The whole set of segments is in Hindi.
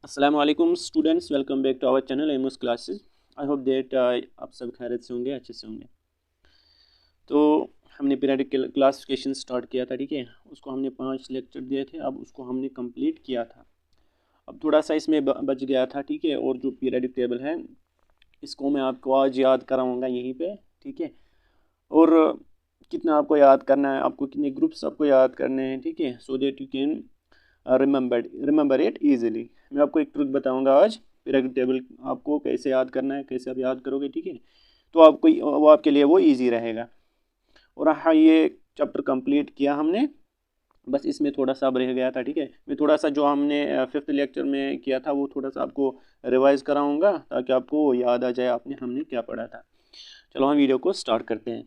अस्सलामुअलैकुम students, welcome back to our channel Amos classes. I hope that आप सब खैरियत से होंगे, अच्छे से होंगे। तो हमने पीरियडिक क्लासिफिकेशन स्टार्ट किया था, ठीक है। उसको हमने 5 लेक्चर दिए थे, अब उसको हमने कंप्लीट किया था। अब थोड़ा सा इसमें बच गया था, ठीक है। और जो पीरियडिक टेबल है इसको मैं आपको आज याद कराऊँगा यहीं पर, ठीक है। और कितना आपको याद करना है, आपको कितने ग्रुप्स आपको याद करने हैं, ठीक है, so that you can remember it easily. मैं आपको एक ट्रिक बताऊंगा आज, पीरियडिक टेबल आपको कैसे याद करना है, कैसे आप याद करोगे, ठीक है। तो आपको वो आपके लिए वो इजी रहेगा। और हाँ, ये चैप्टर कंप्लीट किया हमने, बस इसमें थोड़ा सा अब रह गया था, ठीक है। मैं थोड़ा सा जो हमने 5th लेक्चर में किया था वो थोड़ा सा आपको रिवाइज कराऊंगा ताकि आपको याद आ जाए हमने क्या पढ़ा था। चलो हम वीडियो को स्टार्ट करते हैं।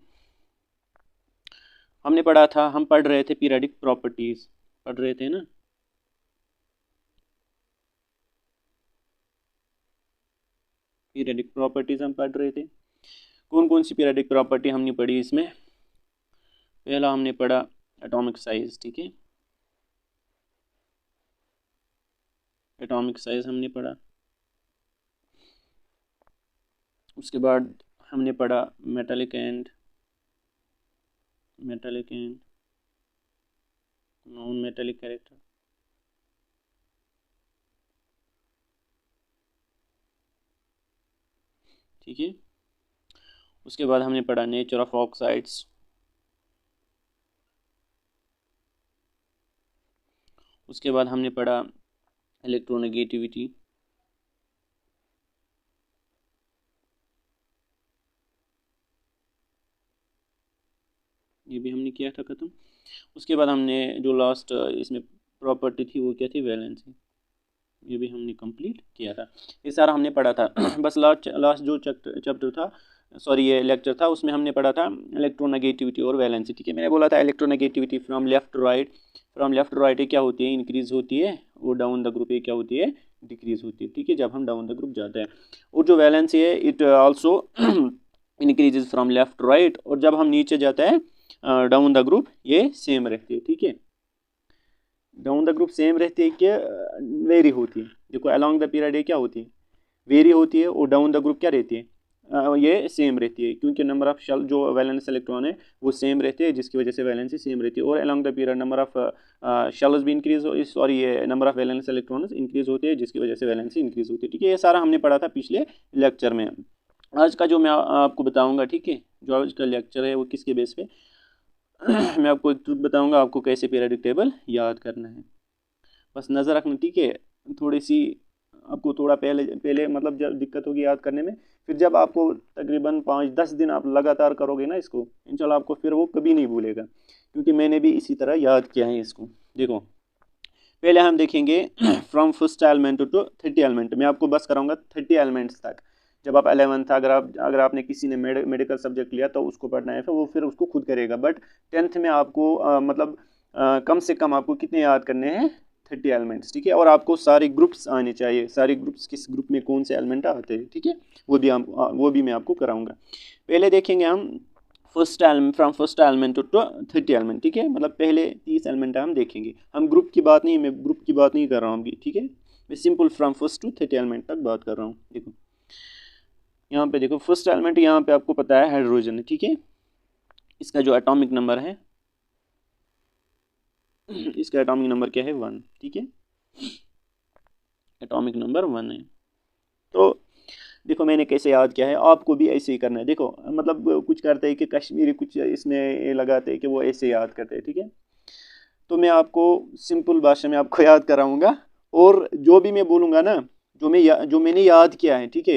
हमने पढ़ा था, हम पढ़ रहे थे पीरियडिक प्रॉपर्टीज, पढ़ रहे थे ना। पीरियडिक प्रॉपर्टीज हम पढ़ रहे थे। कौन कौन सी पीरियडिक प्रॉपर्टी हमने पढ़ी इसमें? पहला हमने पढ़ा एटॉमिक साइज, ठीक है। एटॉमिक साइज हमने पढ़ा। उसके बाद हमने पढ़ा metallic and non metallic character, ठीक है। उसके बाद हमने पढ़ा नेचर ऑफ ऑक्साइड्स। उसके बाद हमने पढ़ा इलेक्ट्रोनेगेटिविटी। ये भी हमने किया था ख़त्म। उसके बाद हमने जो लास्ट इसमें प्रॉपर्टी थी वो क्या थी? वैलेंसी। ये भी हमने कंप्लीट किया था। ये सारा हमने पढ़ा था। बस लास्ट जो चैप्टर था, सॉरी ये लेक्चर था, उसमें हमने पढ़ा था इलेक्ट्रोनेगेटिविटी और वैलेंसी, ठीक है। मैंने बोला था electronegativity from left to right ये क्या होती है? इंक्रीज होती है। और डाउन द ग्रुप ये क्या होती है? डिक्रीज होती है, ठीक है, जब हम डाउन द ग्रुप जाते हैं। और जो वैलेंसी है it also increases from left to right, और जब हम नीचे जाते हैं डाउन द ग्रुप ये सेम रहती है, ठीक है। डाउन द ग्रुप सेम रहती है कि वेरी होती है? देखो अलोंग द पीरियड ये क्या होती है? वेरी होती है। और डाउन द ग्रुप क्या रहती है? ये सेम रहती है, क्योंकि नंबर ऑफ शेल जो वैलेंस इलेक्ट्रॉन है वो सेम रहते हैं, जिसकी वजह से वैलेंसी सेम रहती है। और along the period number of shells भी इंक्रीज हो, सॉरी ये number of valence electron increase होते हैं, जिसकी वजह से वैलेंसी इंक्रीज होती है, ठीक है। ये सारा हमने पढ़ा था पिछले लेक्चर में। आज का जो मैं आपको बताऊंगा, ठीक है, जो आज का लेक्चर है वो किसके बेस पे मैं आपको एक ट्रिक बताऊंगा आपको कैसे पीरियडिक टेबल याद करना है। बस नज़र रखना, ठीक है। थोड़ी सी आपको थोड़ा पहले पहले मतलब जब दिक्कत होगी याद करने में, फिर जब आपको तकरीबन 5-10 दिन आप लगातार करोगे ना इसको, इंशाल्लाह आपको फिर वो कभी नहीं भूलेगा, क्योंकि मैंने भी इसी तरह याद किया है इसको। देखो पहले हम देखेंगे from first element to 30 element. मैं आपको बस कराऊंगा 30 एलिमेंट्स तक। जब आप 11th था, अगर आपने किसी ने मेडिकल सब्जेक्ट लिया तो उसको पढ़ना है, फिर उसको खुद करेगा। बट 10th में आपको मतलब कम से कम आपको कितने याद करने हैं? 30 एलिमेंट्स, ठीक है। और आपको सारे ग्रुप्स आने चाहिए, सारे ग्रुप्स किस ग्रुप में कौन से एलिमेंट आते हैं, ठीक है। वो भी मैं आपको कराऊंगा। पहले देखेंगे हम first element, from first element to 30 element, ठीक है। मतलब पहले 30 एलिमेंट हम देखेंगे। हम ग्रुप की बात नहीं, मैं ग्रुप की बात नहीं कर रहा हूँ अभी, ठीक है। मैं simple from first to 30 element तक बात कर रहा हूँ। देखो यहाँ पे देखो, फर्स्ट एलिमेंट यहाँ पे आपको पता है हाइड्रोजन है, ठीक है। इसका जो एटॉमिक नंबर है, इसका एटॉमिक नंबर क्या है? 1, ठीक है। एटॉमिक नंबर 1 है। तो देखो मैंने कैसे याद किया है, आपको भी ऐसे ही करना है। देखो मतलब कुछ करते हैं कि कश्मीरी, कुछ इसमें लगाते हैं कि वो ऐसे याद करते हैं, ठीक है। तो मैं आपको सिंपल भाषा में आपको याद कराऊंगा, और जो भी मैं बोलूँगा ना, जो मैंने याद किया है, ठीक है,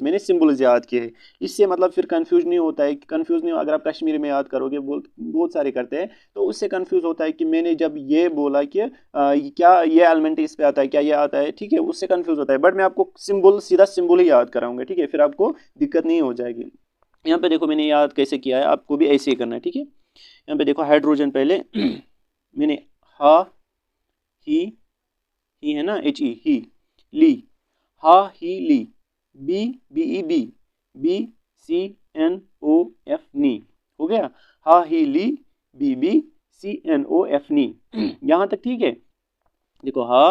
मैंने सिंबल्स याद किए हैं। इससे मतलब फिर कंफ्यूज नहीं होता है, कंफ्यूज नहीं, अगर आप कश्मीरी में याद करोगे, बहुत सारे करते हैं, तो उससे कंफ्यूज होता है कि मैंने जब ये बोला कि क्या ये एलिमेंट इस पे आता है, क्या ये आता है, ठीक है, उससे कंफ्यूज होता है। बट मैं आपको सीधा सिंबल ही याद कराऊंगा, ठीक है, फिर आपको दिक्कत नहीं हो जाएगी। यहाँ पे देखो मैंने याद कैसे किया है, आपको भी ऐसे ही करना है, ठीक है। यहाँ पे देखो हाइड्रोजन पहले मैंने हा ही है ना, एच ई, ही, ली, हा ही ली, बी बी ई B, B C N O F नी, हो गया। हा ही ली, B B C N O F नी। यहाँ तक ठीक है। देखो हा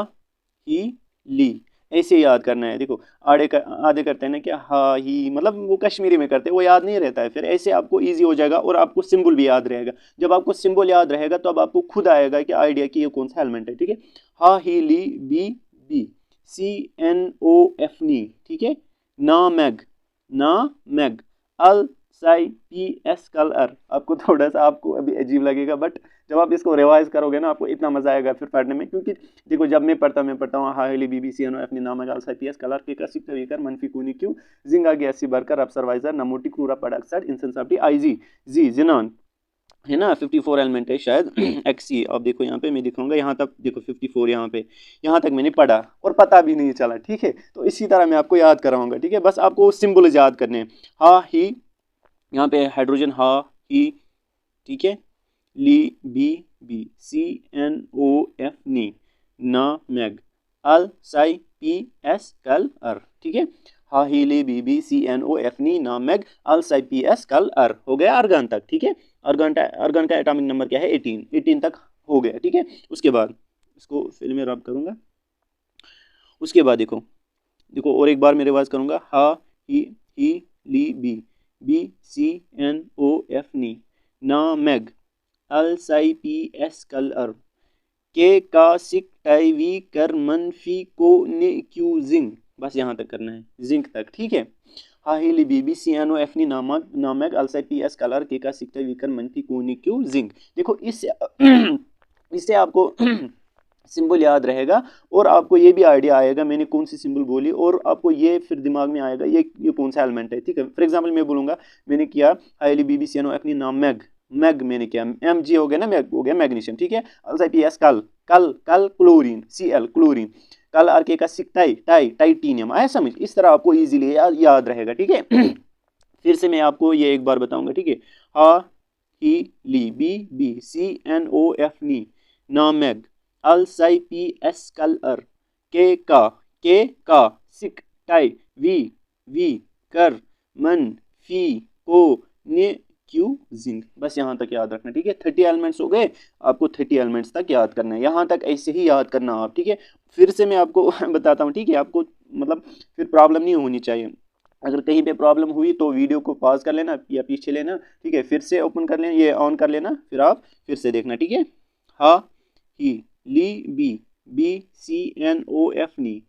ही ली, ऐसे ही याद करना है। देखो आधे करते हैं ना कि हा ही, मतलब वो कश्मीरी में करते हैं, वो याद नहीं रहता है। फिर ऐसे आपको ईजी हो जाएगा और आपको सिंबल भी याद रहेगा। जब आपको सिंबल याद रहेगा तो अब आपको खुद आएगा कि आइडिया कि ये कौन सा एलिमेंट है। ठीक है, हा ही ली B B, C N O F नी, ठीक है, ना मैग, अल साई पी एस कल अर। आपको थोड़ा सा आपको अभी अजीब लगेगा, बट जब आप इसको रिवाइज करोगे ना आपको इतना मजा आएगा फिर पढ़ने में। क्योंकि देखो जब मैं पढ़ता हूँ हाईली बीबीसी अपनी नाम अल पी एस कलर के कसिक वीकर मनफी कूनी क्यू जिंग आगे अस्सी बरकर अब्सर्वाइजर नमोटी क्रूरा पड़ाक्सर इंसन साफ्टी आई जी जिनान, है ना। 54 एलिमेंट है शायद एक्सी। अब देखो यहाँ पे मैं दिखाऊंगा, यहाँ तक देखो 54, यहाँ तक मैंने पढ़ा और पता भी नहीं चला। ठीक है, तो इसी तरह मैं आपको याद कराऊंगा। ठीक है, बस आपको सिंबल याद करने हैं। हा ही, यहाँ पे हाइड्रोजन हा ही, ठीक है, ली B B, C N O F नी, ना मैग, अल साई पी एस कल अर। ठीक है, हा ही ली B B, C N O F नी, ना मैग, अल साई पी एस कल अर। हो गया अर्गन तक। ठीक है, अर्गन का एटॉमिक नंबर क्या है 18 तक हो गया। ठीक है, उसके बाद इसको फिर मैं रब करूंगा। उसके बाद देखो और एक बार मैं रिवाइज करूंगा। हा ही ली B B, C N O F नी, ना मैग, अल साई पी एस कल अर, के का सिक टाई वी कर मनफी को ने क्यू जिंग। बस यहाँ तक करना है, जिंक तक। ठीक है, हाहिली बीबी सी एन ओ एफ नी नामक अल साई पी एस कलर के का सिक टाई वी कर मनफी को ने क्यू जिंक। देखो इससे आपको सिंबल याद रहेगा और आपको ये भी आइडिया आएगा मैंने कौन सी सिंबल बोली, और आपको ये फिर दिमाग में आएगा ये कौन सा एलिमेंट है। ठीक है, फॉर एग्जांपल मैं बोलूंगा, मैंने किया हाईली बीबी सी एन ओ एफ नी नाम मैग मैंने किया, एम जी हो गया ना, मैग हो गया मैग्नीशियम। ठीक है, अल्साइपीएस कल क्लोरीन, सी एल क्लोरीन, कल आर के का सिक टाइटेनियम। आया समझ? इस तरह आपको इजीली याद रहेगा। ठीक है फिर से मैं आपको ये एक बार बताऊंगा। ठीक है, हा ही ली B B, C N O F नी, ना मैग, अल साई पी एस कल अर, के का सिक टाई वी कर मन फी को ने क्यू जिंक। बस यहाँ तक याद रखना। ठीक है, 30 एलिमेंट्स हो गए, आपको 30 एलिमेंट्स तक याद करना है। यहाँ तक ऐसे ही याद करना आप। ठीक है, फिर से मैं आपको बताता हूँ। ठीक है, आपको मतलब फिर प्रॉब्लम नहीं होनी चाहिए। अगर कहीं पे प्रॉब्लम हुई तो वीडियो को पॉज कर लेना या पीछे लेना। ठीक है, फिर से ओपन कर लेना, ये ऑन कर लेना, फिर आप फिर से देखना। ठीक है, हा ही ली B B, C N O F नी,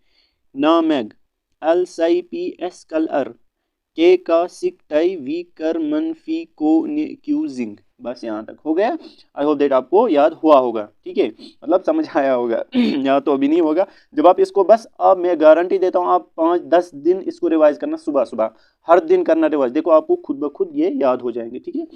ना मैग, एल साई पी एस कल अर, के का सिक टाई वी कर मनफी को क्यू जिंक। बस यहाँ तक हो गया। आई होप दैट आपको याद हुआ होगा। ठीक है, मतलब समझ आया होगा या तो अभी नहीं होगा। जब आप इसको बस, अब मैं गारंटी देता हूँ आप 5-10 दिन इसको रिवाइज करना, सुबह सुबह हर दिन करना रिवाइज। देखो आपको खुद ब खुद ये याद हो जाएंगे। ठीक है,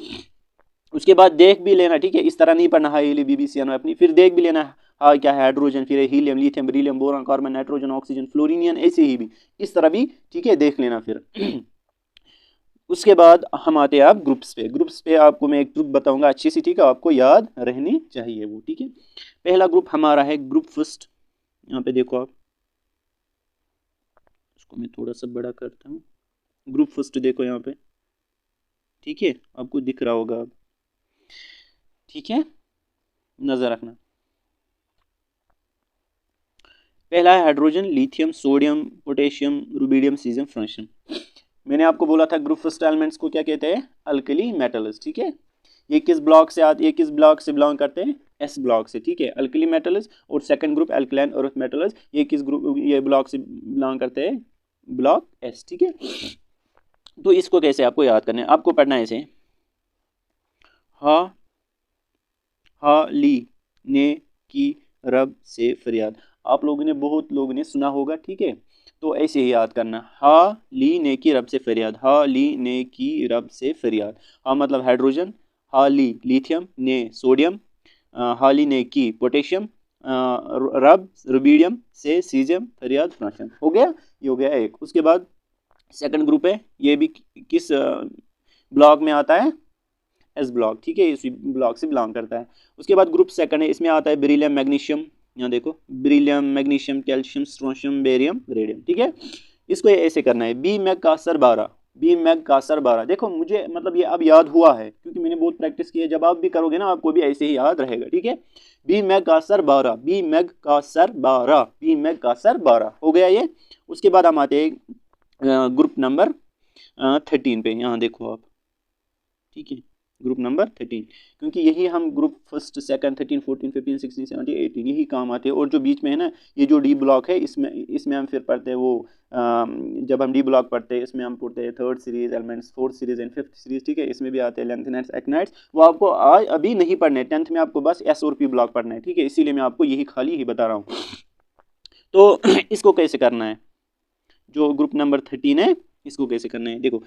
उसके बाद देख भी लेना। ठीक है, इस तरह नहीं पढ़ना हाई बीबीसी अपनी, फिर देख भी लेना हाँ क्या है हाइड्रोजन, फिर helium, lithium, beryllium, boron, carbon, nitrogen, oxygen, फ्लोरीनियन, ऐसे ही भी इस तरह भी। ठीक है, देख लेना फिर उसके बाद हम आते हैं आप ग्रुप्स पे आपको मैं एक ग्रुप बताऊंगा अच्छी सी। ठीक है, आपको याद रहनी चाहिए वो। ठीक है, पहला ग्रुप हमारा है ग्रुप फर्स्ट। यहाँ पे देखो आप, इसको मैं थोड़ा सा बड़ा करता हूँ। ग्रुप फर्स्ट देखो यहाँ पे। ठीक है, आपको दिख रहा होगा अब। ठीक है, नजर रखना। पहला है hydrogen, lithium, sodium, potassium, rubidium, caesium, francium. मैंने आपको बोला था ग्रुप फर्स्ट एलिमेंट्स को क्या कहते हैं, अल्कली मेटल्स। ठीक है, ये किस ब्लॉक से आते, ये किस ब्लॉक से बिलोंग करते हैं, एस ब्लॉक से। ठीक है, अल्कली मेटल्स। और second group alkaline earth metals, ये किस ग्रुप, ये ब्लॉक से बिलोंग करते हैं, ब्लॉक एस। ठीक है, तो इसको कैसे आपको याद करना है, आपको पढ़ना है ऐसे, हा ली ने की रब से फरियाद। आप लोगों ने, बहुत लोगों ने सुना होगा। ठीक है, तो ऐसे ही याद करना, हा ली ने की रब से फरियाद, हा ली ने की रब से फरियाद। हा मतलब हाइड्रोजन, हा ली लिथियम, ने सोडियम, हा ली ने की पोटेशियम, रब रुबिडियम से सीजियम, फरियाद फ्रांशियम। हो गया, ये हो गया एक। उसके बाद सेकंड ग्रुप है, ये भी किस ब्लॉक में आता है, एस ब्लॉक। ठीक है, इसी ब्लॉक से बिलोंग करता है। उसके बाद ग्रुप सेकंड है, इसमें आता है बेरिलियम, मैग्नीशियम। यहाँ देखो, beryllium, magnesium, calcium, strontium, barium, radium. ठीक है, इसको ऐसे करना है, बी मैग का असर 12, बी मैग का असर 12। देखो मुझे मतलब ये अब याद हुआ है क्योंकि मैंने बहुत प्रैक्टिस की है। जब आप भी करोगे ना आपको भी ऐसे ही याद रहेगा, ठीक है। बी मैग का असर 12, बी मैग का असर 12, बी मैग का असर 12 हो गया ये। उसके बाद हम आते हैं ग्रुप नंबर 13 पे। यहाँ देखो आप, ठीक है, ग्रुप नंबर 13, क्योंकि यही हम ग्रुप फर्स्ट सेकंड 13 14 15 16 17 18 यही काम आते हैं। और जो बीच में है ना ये जो डी ब्लॉक है, इसमें हम फिर पढ़ते हैं वो जब हम डी ब्लॉक पढ़ते हैं इसमें हम पढ़ते हैं third series elements, fourth series and fifth series, ठीक है। इसमें भी आते हैं लेंथेनाइड्स, एक्टिनाइड्स, वो आपको आज अभी नहीं पढ़ने, 10th में आपको बस एस और पी ब्लॉक पढ़ना है, ठीक है। इसीलिए मैं आपको यही खाली ही बता रहा हूँ। तो इसको कैसे करना है, जो ग्रुप नंबर 13 है इसको कैसे करना है, देखो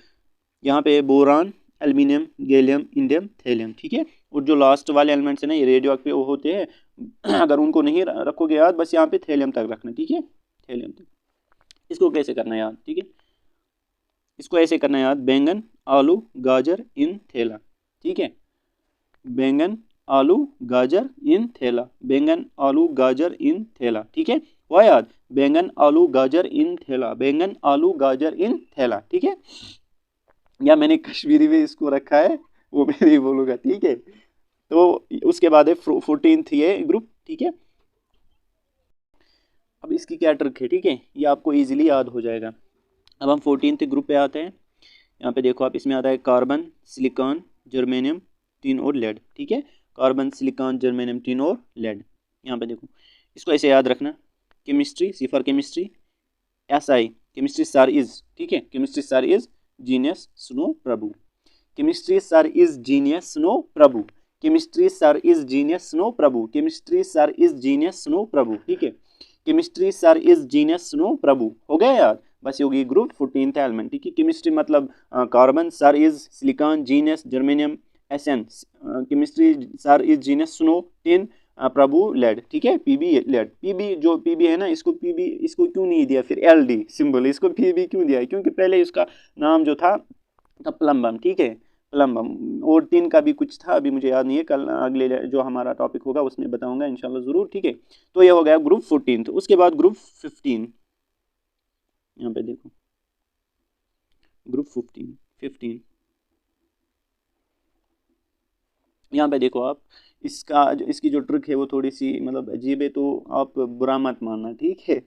यहाँ पे boron, aluminium, gallium, indium, thallium, ठीक है। और जो लास्ट वाले एलिमेंट्स है ना ये रेडियो एक्टिव होते हैं, अगर उनको नहीं रखोगे याद, बस यहाँ पे थैलियम तक रखना, ठीक है, थैलियम तक। इसको कैसे करना है याद, ठीक है, इसको ऐसे करना है याद, बैंगन, आलू, गाजर इन थैला, ठीक है, बैंगन, आलू, गाजर इन थैला, बैंगन, आलू, गाजर इन थैला, ठीक है। हुआ याद, बैंगन, आलू, गाजर इन थैला, बैंगन, आलू, गाजर इन थैला, ठीक है। या मैंने कश्मीरी में इसको रखा है वो मैं नहीं बोलूँगा, ठीक है। तो उसके बाद है 14th ये ग्रुप, ठीक है। अब इसकी क्या ट्रिक है, ठीक है, ये आपको इजीली याद हो जाएगा। अब हम 14th ग्रुप पे आते हैं। यहाँ पे देखो आप, इसमें आता है कार्बन, सिलिकॉन, जर्मेनियम, टिन और लेड, ठीक है, कार्बन, सिलिकॉन, जर्मेनियम, टिन और लेड। यहाँ पे देखो इसको ऐसे याद रखना, chemistry, C for chemistry, S I chemistry sir is, ठीक है, chemistry sir is genius snow Prabhu, chemistry sir is genius snow Prabhu, chemistry sir is genius snow Prabhu, chemistry sir is genius snow Prabhu, ठीक है, chemistry sir is genius snow Prabhu. हो गया याद, बस होगी ग्रुप 14th एलिमेंट, ठीक है। केमिस्ट्री मतलब carbon, sir is silicon, genius, germanium, SN, chemistry sir is genius snow, tin, Prabhu, lead, ठीक है, पीबी लेड। पीबी जो पीबी है ना, इसको पीबी इसको क्यों नहीं दिया फिर एलडी सिंबल, इसको पीबी क्यों दिया है, क्योंकि पहले इसका नाम जो था प्लम्बम, ठीक है, प्लम्बम। और टिन का भी कुछ था, अभी मुझे याद नहीं है, कल अगले जो हमारा टॉपिक होगा उसमें बताऊंगा इंशाल्लाह ज़रूर, ठीक है। तो ये हो गया ग्रुप 14th। उसके बाद ग्रुप 15, यहाँ पे देखो ग्रुप 15 यहाँ पे देखो आप, इसकी जो ट्रिक है वो थोड़ी सी मतलब अजीब है, तो आप बुरा मत मानना, ठीक है।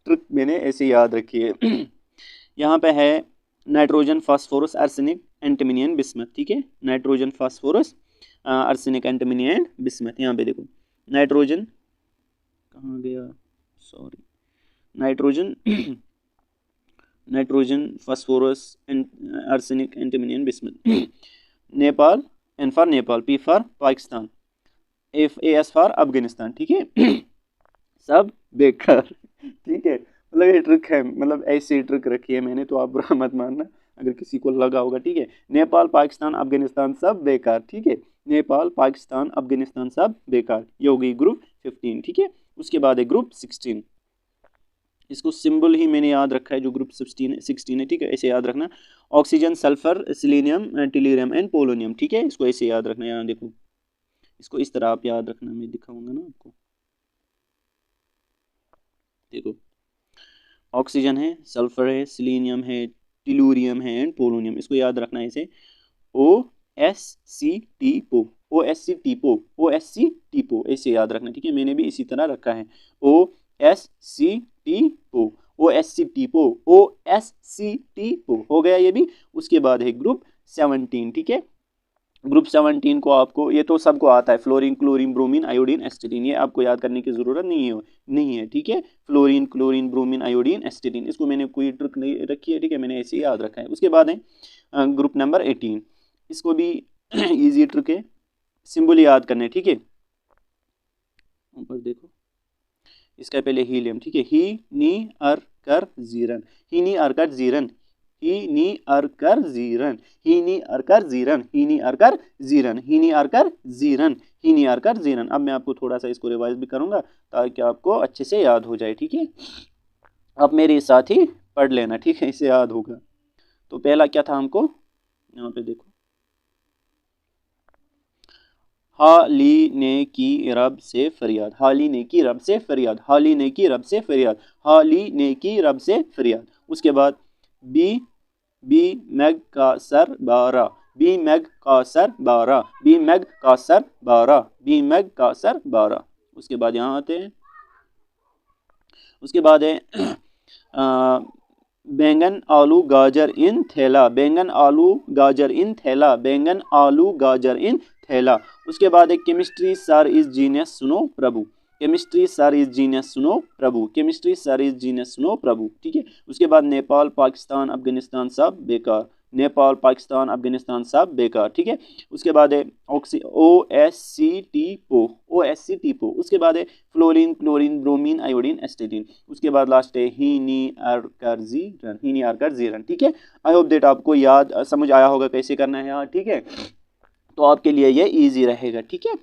ट्रिक मैंने ऐसे याद रखी है। यहाँ पे है nitrogen, phosphorus, arsenic, antimony and bismuth, ठीक है, nitrogen, phosphorus, arsenic, antimony and bismuth. यहाँ पे देखो नाइट्रोजन कहाँ गया, sorry, nitrogen nitrogen, phosphorus, arsenic, antimony and bismuth. Nepal, N for Nepal, P for Pakistan, S for Afghanistan, ठीक है। सब बेकार, ठीक है, मतलब ये ट्रिक है, मतलब ऐसी ट्रिक रखी है मैंने, तो आप बुरा मत मानना अगर किसी को लगा होगा, ठीक है। नेपाल, पाकिस्तान, अफगानिस्तान सब बेकार, ठीक है, नेपाल, पाकिस्तान, अफगानिस्तान सब बेकार। ये हो गई ग्रुप 15, ठीक है। उसके बाद है ग्रुप 16, इसको सिंबल ही मैंने याद रखा है, जो ग्रुप 16 है, ठीक है, ऐसे याद रखना, oxygen, sulphur, selenium, tellurium and polonium, ठीक है, इसको ऐसे याद रखना। यहाँ देखो इसको इस तरह आप याद रखना, मैं दिखाऊंगा ना आपको, देखो ऑक्सीजन है, सल्फर है, सिलीनियम है, टेलूरियम है एंड पोलोनियम, इसको याद रखना है ऐसे, OSC टीपो, OSC टीपो ऐसे याद रखना, ठीक है, मैंने भी इसी तरह रखा है, OSC टीपो, हो गया ये भी। उसके बाद है ग्रुप 17, ठीक है, ग्रुप 17 को आपको, ये तो सबको आता है, फ्लोरीन, क्लोरीन, ब्रोमीन, आयोडीन, एस्टेटिन, ये आपको याद करने की जरूरत नहीं है, ठीक है, फ्लोरीन, क्लोरीन, ब्रोमीन, आयोडीन, एस्टेटिन, इसको मैंने कोई ट्रिक नहीं रखी है, ठीक है, मैंने ऐसे ही याद रखा है। उसके बाद है ग्रुप नंबर 18, इसको भी इजी ट्रिक है, सिंबल याद करने, ठीक है, ऊपर देखो इसका पहले हीलियम, ठीक है, ही नी अर कर जीरन, ही नी अर कर जीरन, ही नी अर कर जीरन, ही नी अर कर जीरन, ही नी अर कर जीरन, ही नी अर कर जीरन, ही नी अर कर जीरन। अब मैं आपको थोड़ा सा इसको रिवाइज भी करूंगा ताकि आपको अच्छे से याद हो जाए, ठीक है, आप मेरे साथ ही पढ़ लेना, ठीक है, इसे याद होगा। तो पहला क्या था हमको, यहाँ पे देखो, हाली ने की रब से फरियाद, हाली ने की रब से फरियाद, हाली ने की रब से फरियाद, हाली ने की रब से फरियाद। उसके बाद बी मैग का सर 12, बी मैग का सर 12, बी मैग का सर 12, बी मैग का सर 12। उसके बाद यहाँ आते हैं, उसके बाद है बैंगन आलू गाजर इन थैला, बैंगन आलू गाजर इन थैला, बैंगन आलू गाजर इन थैला। उसके बाद है केमिस्ट्री सर इज जीनियस सुनो प्रभु, केमिस्ट्री सर इज जीनियस सुनो प्रभु, केमिस्ट्री सर इज जीनियस सुनो प्रभु। ठीक है। उसके बाद नेपाल पाकिस्तान अफगानिस्तान सब बेकार, नेपाल पाकिस्तान अफगानिस्तान सब बेकार। ठीक है। उसके बाद है OSCT पो, OSCT पो। उसके बाद है फ्लोरीन क्लोरीन ब्रोमीन आयोडीन एस्टेटिन। उसके बाद लास्ट है हीनी आर्कर्जीरन, हीनी आर्कर्जीरन। ठीक है। आई होप दैट आपको याद समझ आया होगा कैसे करना है यार। ठीक है। तो आपके लिए ये इजी रहेगा। ठीक है।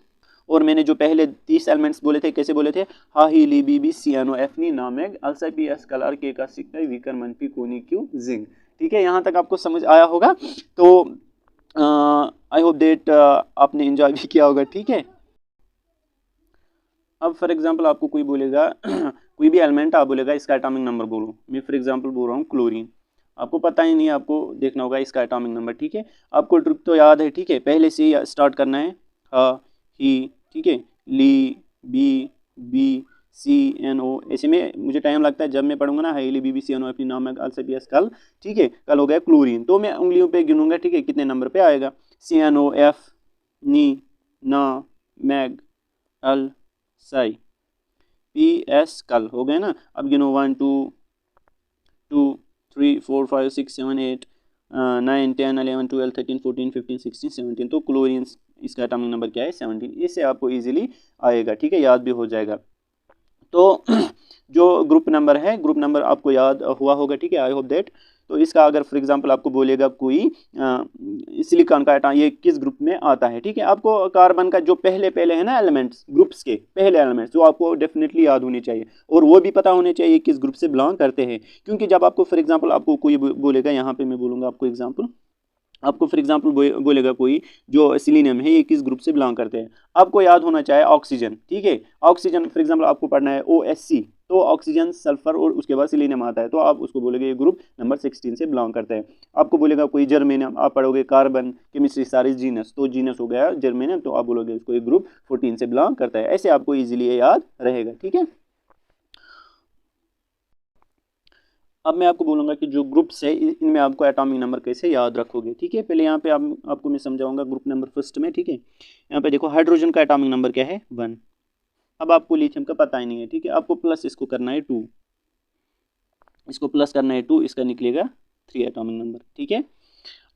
और मैंने जो पहले 30 एलिमेंट्स बोले थे कैसे बोले थे, हा ही ली B B C N O F नी नामेग अल्सा पी एस कलर के का सिक्का वीकर मनपी कोनी क्यू जिंग। ठीक है। यहाँ तक आपको समझ आया होगा। तो आई होप दैट आपने एंजॉय भी किया होगा। ठीक है। अब फॉर एग्जांपल आपको कोई बोलेगा कोई भी एलिमेंट आप बोलेगा इसका एटॉमिक नंबर बोलो, मैं फॉर एग्जांपल बोल रहा हूँ क्लोरीन, आपको पता ही नहीं, आपको देखना होगा इसका एटॉमिक नंबर। ठीक है। आपको ट्रिक तो याद है। ठीक है। पहले से ही स्टार्ट करना है, हा ही, ठीक है, ली B B C N O, ऐसे में मुझे टाइम लगता है जब मैं पढ़ूंगा ना, highly B B C N O अपनी नाम है से पी एस कल। ठीक है। कल हो गया क्लोरीन, तो मैं उंगलियों पे गिनूंगा। ठीक है। कितने नंबर पे आएगा, सी एन ओ एफ नी ना मैग अल साई पी एस कल हो गए ना। अब गिनो 1 2 2 3 4 5 6 7 8 9 10 11 12 13 14 15 16 17। तो क्लोरीन इसका एटॉमिक नंबर क्या है, 17। इससे आपको इजीली आएगा। ठीक है। याद भी हो जाएगा। तो जो ग्रुप नंबर है, ग्रुप नंबर आपको याद हुआ होगा। ठीक है। आई होप दैट। तो इसका अगर फॉर एग्जांपल आपको बोलेगा कोई सिलिकॉन का एटॉम ये किस ग्रुप में आता है, ठीक है, आपको कार्बन का जो पहले पहले है ना एलिमेंट्स, ग्रुप्स के पहले एलिमेंट्स, जो आपको डेफिनेटली याद होने चाहिए और वो भी पता होने चाहिए किस ग्रुप से बिलोंग करते हैं। क्योंकि जब आपको फॉर एग्जांपल आपको कोई बोलेगा, यहाँ पे मैं बोलूँगा आपको एग्जाम्पल, आपको फॉर एग्जांपल बोलेगा कोई जो सिलीनियम है ये किस ग्रुप से बिलोंग करते हैं, आपको याद होना चाहिए ऑक्सीजन। ठीक है। ऑक्सीजन फॉर एग्जांपल आपको पढ़ना है OSC, तो ऑक्सीजन सल्फर और उसके बाद सिलीनियम आता है, तो आप उसको बोलोगे ये ग्रुप नंबर 16 से बिलोंग करता है। आपको बोलेगा कोई जर्मेनियम, आप पढ़ोगे कार्बन केमिस्ट्री सारे जीनस, तो जीनस हो गया जर्मेनियम, तो आप बोलोगे उसको ये ग्रुप 14 से बिलोंग करता है। ऐसे आपको इजीली ये याद रहेगा। ठीक है। अब मैं आपको बोलूँगा कि जो ग्रुप्स है इनमें आपको एटॉमिक नंबर कैसे याद रखोगे। ठीक है। पहले यहाँ पे आपको मैं समझाऊंगा ग्रुप नंबर फर्स्ट में। ठीक है। यहाँ पे देखो हाइड्रोजन का एटॉमिक नंबर क्या है, 1। अब आपको लिथियम का पता ही नहीं है। ठीक है। आपको प्लस इसको करना है 2, इसको प्लस करना है 2, इसका निकलेगा 3 एटॉमिक नंबर। ठीक है।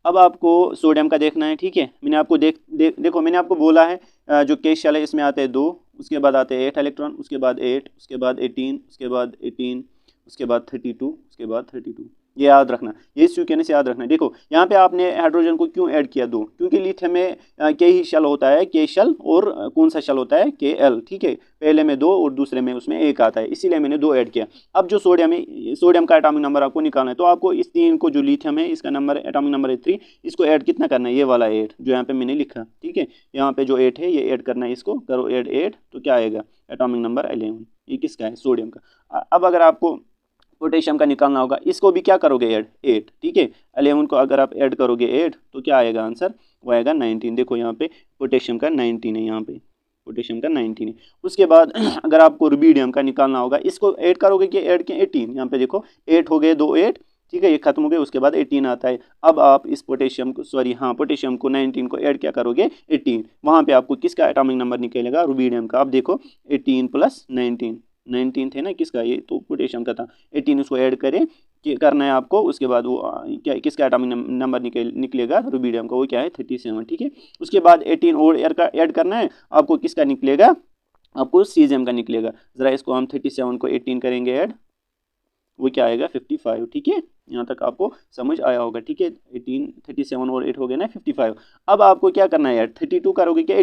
अब आपको सोडियम का देखना है। ठीक है। मैंने आपको देखो मैंने आपको बोला है जो केस शेल है इसमें आते हैं 2, उसके बाद आते हैं 8 इलेक्ट्रॉन, उसके बाद 8, उसके बाद 18, उसके बाद 18, उसके बाद 32, उसके बाद 32। ये याद रखना, ये इस कहने से याद रखना। देखो यहाँ पे आपने हाइड्रोजन को क्यों ऐड किया 2, क्योंकि लिथियम में के ही शेल होता है, के शेल, और कौन सा शेल होता है, KL। ठीक है। पहले में 2 और दूसरे में उसमें 1 आता है, इसीलिए मैंने 2 ऐड किया। अब जो सोडियम है, सोडियम का एटॉमिक नंबर आपको निकालना है, तो आपको इस 3 को, जो लिथियम है इसका नंबर एटॉमिक नंबर है 3, इसको ऐड कितना करना है, ये वाला 8 जो यहाँ पे मैंने लिखा। ठीक है। यहाँ पे जो 8 है ये ऐड करना है, इसको करो ऐड 8, तो क्या आएगा एटॉमिक नंबर 11। ये किसका है, सोडियम का। अब अगर आपको पोटेशियम का निकालना होगा, इसको भी क्या करोगे ऐड 8। ठीक है। 11 को अगर आप ऐड करोगे 8, तो क्या आएगा आंसर, वो आएगा 19। देखो यहाँ पे पोटेशियम का 19 है, यहाँ पे पोटेशियम का 19 है। उसके बाद अगर आपको रुबीडियम का निकालना होगा, इसको ऐड करोगे कि ऐड के 18, यहाँ पे देखो 8 हो गए, 2 8, ठीक है, ये खत्म हो गए, उसके बाद 18 आता है। अब आप इस पोटेशियम को, सॉरी हाँ, पोटेशियम को 19 को ऐड क्या करोगे 18, वहाँ पे आपको किसका एटॉमिक नंबर निकलेगा, रुबीडियम का। अब देखो 18 + 19 थे ना, किसका, ये तो पोटेशियम का था। 18 उसको ऐड करें करना है आपको, उसके बाद वो क्या किसका एटॉमिक नंबर निकलेगा, रुबीडियम का, वो क्या है 37। ठीक है। उसके बाद 18 और ऐड करना है आपको, किसका निकलेगा, आपको सीजियम का निकलेगा। ज़रा इसको हम 37 को 18 करेंगे ऐड, वो क्या आएगा 55। ठीक है। यहाँ तक आपको समझ आया होगा। ठीक है। 18 37 और 8 हो गए ना 55। अब आपको क्या करना है यार, 32 करोगे क्या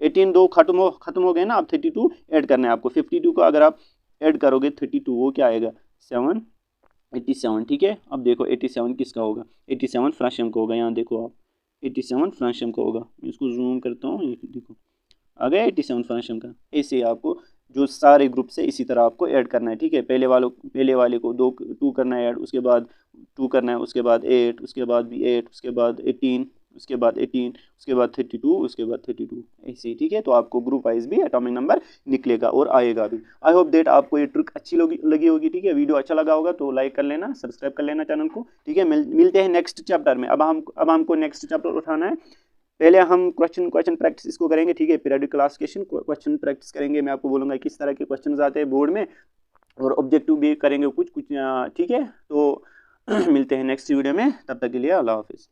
18 2 खत्म हो गए ना, अब 32 ऐड करना है आपको। 52 को अगर आप ऐड करोगे 32, वो क्या आएगा 87। ठीक है। अब देखो 87 किसका होगा, 87 फ्रांशियम का होगा। यहाँ देखो आप 87 फ्रांशियम का होगा, मैं इसको जूम करता हूँ, ये देखो आ गया 87 फ्रांशियम का। ऐसे आपको जो सारे ग्रुप से इसी तरह आपको ऐड करना है, ठीक है। पहले वाले को 2 करना है ऐड, उसके बाद 2 करना है, उसके बाद 8, उसके बाद भी 8, उसके बाद 18, उसके बाद 18, उसके बाद 32, उसके बाद 32, ऐसे ही, ठीक है। तो आपको ग्रुप वाइज भी एटॉमिक नंबर निकलेगा और आएगा भी। आई होप दैट आपको ये ट्रिक अच्छी लगी होगी, ठीक है। वीडियो अच्छा लगा होगा तो लाइक कर लेना, सब्सक्राइब कर लेना चैनल को, ठीक है। मिलते हैं नेक्स्ट चैप्टर में। अब हमको नेक्स्ट चैप्टर उठाना है। पहले हम क्वेश्चन प्रैक्टिस इसको करेंगे, ठीक है। पीरियोडिक क्लासिफिकेशन क्वेश्चन प्रैक्टिस करेंगे, मैं आपको बोलूँगा किस तरह के क्वेश्चन आते हैं बोर्ड में, और ऑब्जेक्टिव भी करेंगे कुछ, ठीक है। तो मिलते हैं नेक्स्ट वीडियो में, तब तक के लिए अल्लाह हाफिज़।